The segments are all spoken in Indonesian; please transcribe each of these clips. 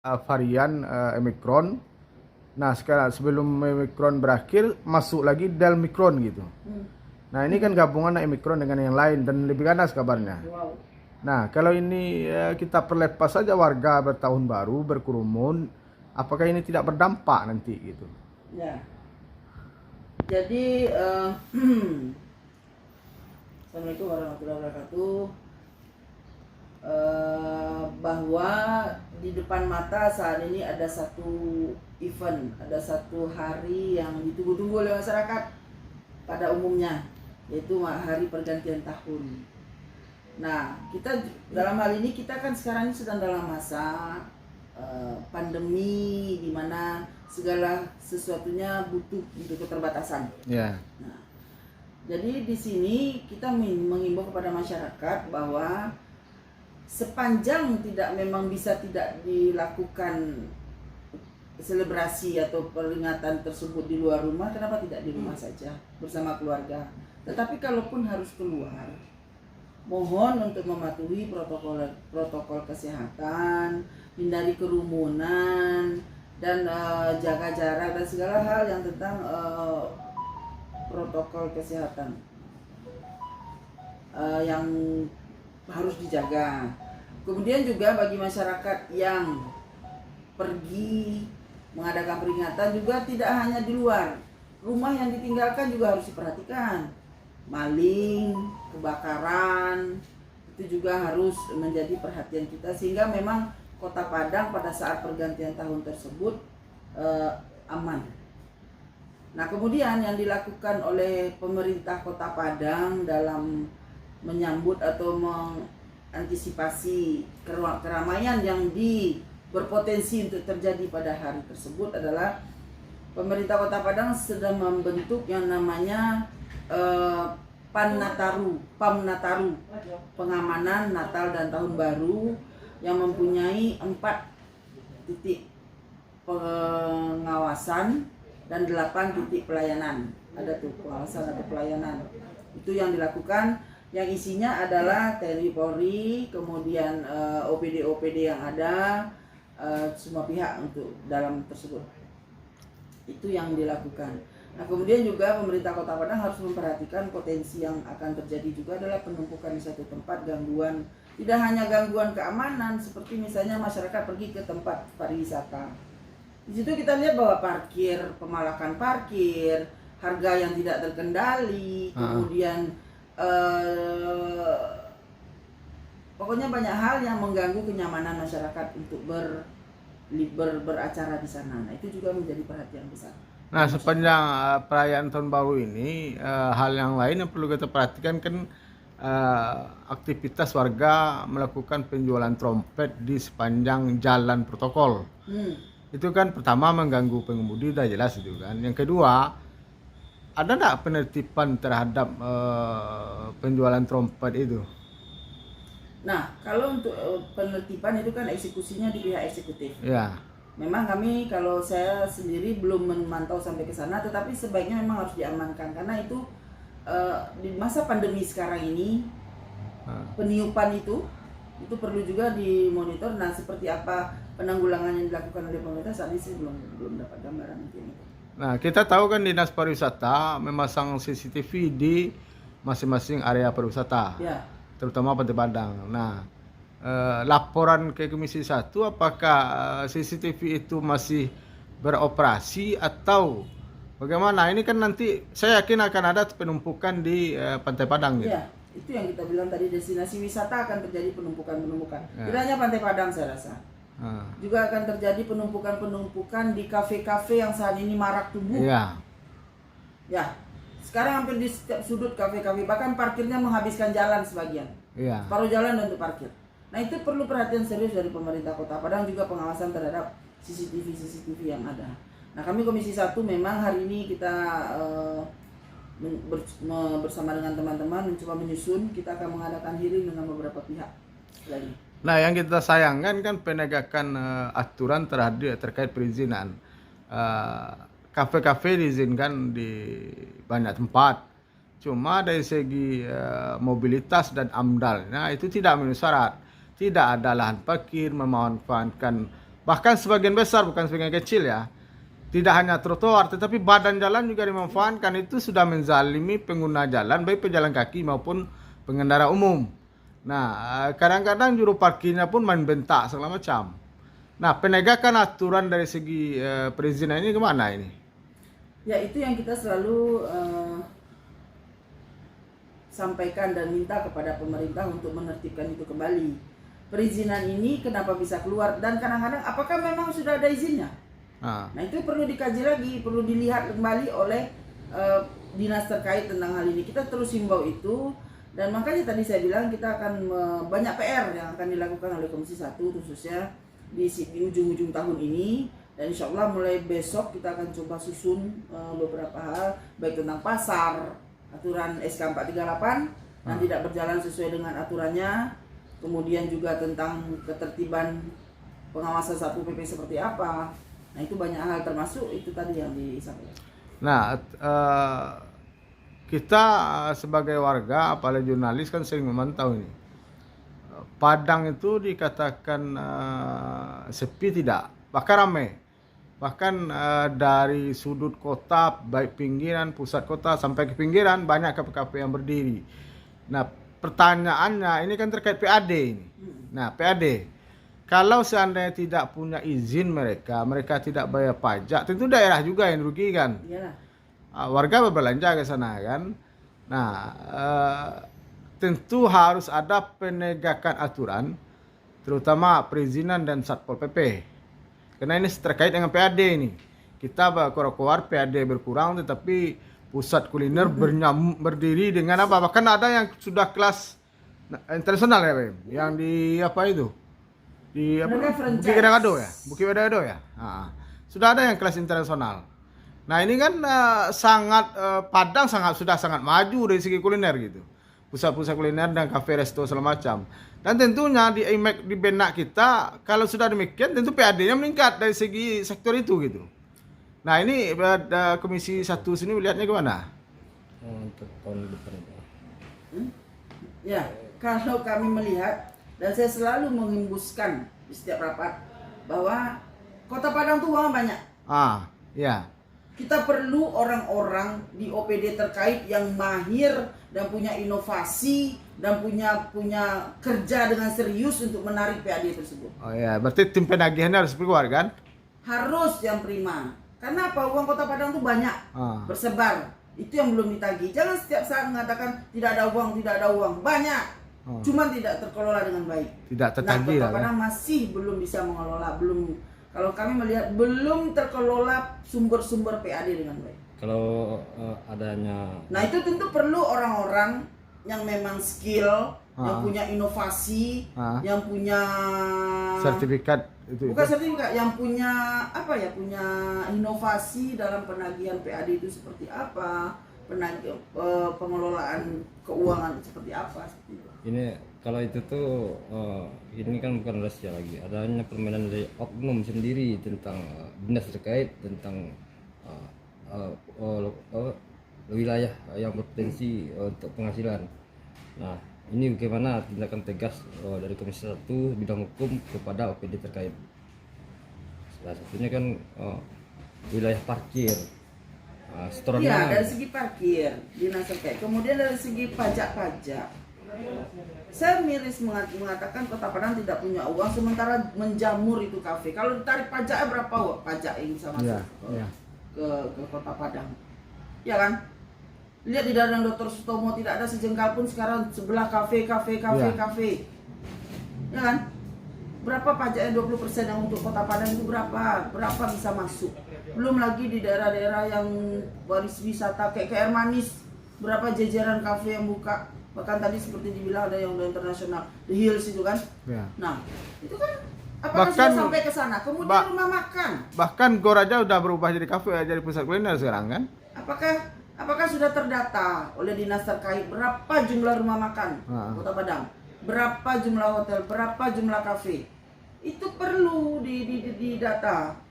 varian Omicron. Nah, sekarang sebelum Omicron berakhir masuk lagi Delmicron gitu. Nah, ini kan gabungan Omicron dengan yang lain dan lebih ganas kabarnya. Wow. Nah, kalau ini kita perlepas saja warga bertahun baru berkerumun, apakah ini tidak berdampak nanti gitu? Ya. Jadi Assalamualaikum warahmatullahi wabarakatuh. Bahwa di depan mata saat ini ada satu event, ada satu hari yang ditunggu-tunggu oleh masyarakat pada umumnya, yaitu hari pergantian tahun. Nah, kita dalam hal ini kita kan sekarang ini sedang dalam masa pandemi di mana segala sesuatunya butuh keterbatasan. Ya. Nah, jadi di sini kita mengimbau kepada masyarakat bahwa sepanjang memang bisa tidak dilakukan selebrasi atau peringatan tersebut di luar rumah, kenapa tidak di rumah saja bersama keluarga? Tetapi kalaupun harus keluar, mohon untuk mematuhi protokol kesehatan, hindari kerumunan, dan jaga jarak dan segala hal yang tentang protokol kesehatan yang harus dijaga. Kemudian juga bagi masyarakat yang pergi mengadakan peringatan juga tidak hanya di luar rumah, yang ditinggalkan juga harus diperhatikan. Maling, kebakaran, itu juga harus menjadi perhatian kita, sehingga memang Kota Padang pada saat pergantian tahun tersebut aman. Nah, kemudian yang dilakukan oleh pemerintah Kota Padang dalam menyambut atau mengantisipasi keramaian yang berpotensi untuk terjadi pada hari tersebut adalah pemerintah Kota Padang sedang membentuk yang namanya PAM Nataru, pengamanan Natal dan Tahun Baru, yang mempunyai 4 titik pengawasan dan 8 titik pelayanan. Ada tuh pengawasan atau pelayanan. Itu yang dilakukan, yang isinya adalah TNI Polri, kemudian OPD yang ada, semua pihak untuk dalam tersebut. Itu yang dilakukan. Nah, kemudian juga pemerintah Kota Padang harus memperhatikan potensi yang akan terjadi juga adalah penumpukan di satu tempat, gangguan, tidak hanya gangguan keamanan seperti misalnya masyarakat pergi ke tempat pariwisata. Di situ kita lihat bahwa pemalakan parkir, harga yang tidak terkendali, kemudian pokoknya banyak hal yang mengganggu kenyamanan masyarakat untuk beracara di sana. Nah, itu juga menjadi perhatian besar. Nah, sepanjang perayaan tahun baru ini, hal yang lain yang perlu kita perhatikan kan aktivitas warga melakukan penjualan trompet di sepanjang jalan protokol. Itu kan pertama mengganggu pengemudi, udah jelas itu kan. Yang kedua, ada nggak penertiban terhadap penjualan trompet itu? Nah, kalau untuk penertiban itu kan eksekusinya di pihak eksekutif. Ya. Memang kami, kalau saya sendiri belum memantau sampai ke sana, tetapi sebaiknya memang harus diamankan karena itu di masa pandemi sekarang ini peniupan itu perlu juga dimonitor. Nah, seperti apa penanggulangan yang dilakukan oleh pemerintah saat ini saya belum dapat gambaran mungkin. Nah, kita tahu kan Dinas Pariwisata memasang CCTV di masing-masing area pariwisata, ya, terutama Pantai Padang. Nah, laporan ke Komisi 1 apakah CCTV itu masih beroperasi atau bagaimana? Ini kan nanti saya yakin akan ada penumpukan di Pantai Padang gitu. Ya, itu yang kita bilang tadi, destinasi wisata akan terjadi penumpukan. Ya. Tidak hanya Pantai Padang saya rasa. Juga akan terjadi penumpukan di kafe-kafe yang saat ini marak tumbuh. Ya. Ya. Sekarang hampir di setiap sudut kafe-kafe, bahkan parkirnya menghabiskan jalan sebagian. Ya. Separuh jalan untuk parkir. Nah, itu perlu perhatian serius dari pemerintah Kota Padang, juga pengawasan terhadap CCTV yang ada. Nah, kami Komisi 1 memang hari ini kita bersama dengan teman-teman mencoba menyusun, kita akan mengadakan hearing dengan beberapa pihak lagi. Nah, yang kita sayangkan kan penegakan aturan terkait perizinan. Kafe-kafe diizinkan di banyak tempat. Cuma dari segi mobilitas dan amdalnya itu tidak memenuhi syarat. Tidak ada lahan parkir, memanfaatkan Bahkan sebagian besar, bukan sebagian kecil ya. Tidak hanya trotoar, tetapi badan jalan juga dimanfaatkan. Itu sudah menzalimi pengguna jalan, baik pejalan kaki maupun pengendara umum. Nah, kadang-kadang juru parkirnya pun main bentak segala macam. Nah, penegakan aturan dari segi perizinan ini kemana ini? Ya, itu yang kita selalu sampaikan dan minta kepada pemerintah untuk menertibkan itu kembali. Perizinan ini kenapa bisa keluar, dan kadang-kadang apakah memang sudah ada izinnya? Nah, itu perlu dikaji lagi, perlu dilihat kembali oleh dinas terkait tentang hal ini. Kita terus himbau itu, dan makanya tadi saya bilang kita akan banyak PR yang akan dilakukan oleh Komisi 1 khususnya di ujung-ujung tahun ini, dan insya Allah mulai besok kita akan coba susun beberapa hal, baik tentang pasar, aturan SK 438 yang tidak berjalan sesuai dengan aturannya, kemudian juga tentang ketertiban pengawasan Satpol PP seperti apa. Nah, itu banyak hal, termasuk itu tadi yang disampaikan. Nah, kita sebagai warga, apalagi jurnalis kan sering memantau ini. Padang itu dikatakan sepi tidak, bahkan ramai. Bahkan dari sudut kota, baik pinggiran, pusat kota sampai ke pinggiran, banyak kafe-kafe yang berdiri. Nah, pertanyaannya ini kan terkait PAD ini. Nah, PAD. Kalau seandainya tidak punya izin mereka tidak bayar pajak, tentu daerah juga yang dirugikan. Iyalah. Warga berbelanja ke sana kan. Nah, tentu harus ada penegakan aturan, terutama perizinan dan Satpol PP. Karena ini terkait dengan PAD ini. Kita keluar PAD berkurang, tetapi pusat kuliner berdiri dengan apa? Bahkan ada yang sudah kelas internasional ya, Bim? Yang di apa itu? Di apa? Bukit Kedagado ya? Bukit Kedagado ya? Nah, sudah ada yang kelas internasional. Nah, ini kan Padang sudah sangat maju dari segi kuliner gitu. Pusat-pusat kuliner dan kafe resto segala macam. Dan tentunya di benak kita, kalau sudah demikian tentu PAD-nya meningkat dari segi sektor itu gitu. Nah, ini Komisi 1 sini melihatnya gimana? Untuk tahun depan. Ya, kalau kami melihat, dan saya selalu menghembuskan di setiap rapat bahwa Kota Padang tuh uang banyak. Ya. Kita perlu orang-orang di OPD terkait yang mahir dan punya inovasi dan punya kerja dengan serius untuk menarik PAD tersebut. Oh ya, berarti tim penagihannya harus keluar kan? Harus yang prima. Karena apa? Uang Kota Padang tuh banyak bersebar. Itu yang belum ditagih. Jangan setiap saat mengatakan tidak ada uang, tidak ada uang. Banyak. Cuman tidak terkelola dengan baik. Tidak tertagih Kota lah. Padang masih belum bisa mengelola, kalau kami melihat belum terkelola sumber-sumber PAD dengan baik. Kalau adanya. Nah, itu tentu perlu orang-orang yang memang skill, yang punya inovasi, yang punya sertifikat itu. Bukan sertifikat, yang punya apa ya? Punya inovasi dalam penagihan PAD itu seperti apa? Pengelolaan keuangan seperti apa? Ini kalau itu tuh ini kan bukan rahasia lagi, adanya permainan dari oknum sendiri tentang dinas terkait tentang wilayah yang berpotensi untuk penghasilan. Nah, ini bagaimana tindakan tegas dari Komisi 1 bidang hukum kepada OPD terkait. Salah satunya kan wilayah parkir. Iya, dari segi parkir dinas terkait. Kemudian dari segi pajak-pajak, saya miris mengatakan Kota Padang tidak punya uang sementara menjamur itu kafe. Kalau ditarik pajaknya berapa pajak yang bisa masuk ke Kota Padang? Ya kan? Lihat di Danang Dr. Sutomo tidak ada sejengkal pun sekarang sebelah kafe. Ya kan? Berapa pajaknya 20% yang untuk Kota Padang itu berapa? Berapa bisa masuk? Belum lagi di daerah-daerah yang waris wisata kayak air manis, berapa jajaran kafe yang buka. Bahkan tadi seperti dibilang ada yang udah internasional, The Hills itu kan. Nah, itu kan apakah sudah sampai ke sana? Kemudian rumah makan. Bahkan Goraja udah berubah jadi kafe, jadi pusat kuliner sekarang kan? Apakah sudah terdata oleh dinas terkait berapa jumlah rumah makan Kota Padang? Berapa jumlah hotel, berapa jumlah kafe? Itu perlu didata.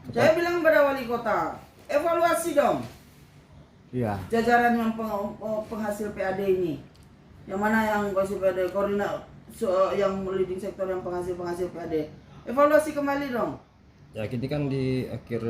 Saya bilang pada wali kota, evaluasi dong. Iya. Jajaran yang penghasil PAD ini. Yang mana yang penghasil PAD, koordinator yang leading sektor yang penghasil PAD. Evaluasi kembali dong. Ya, kita kan di akhir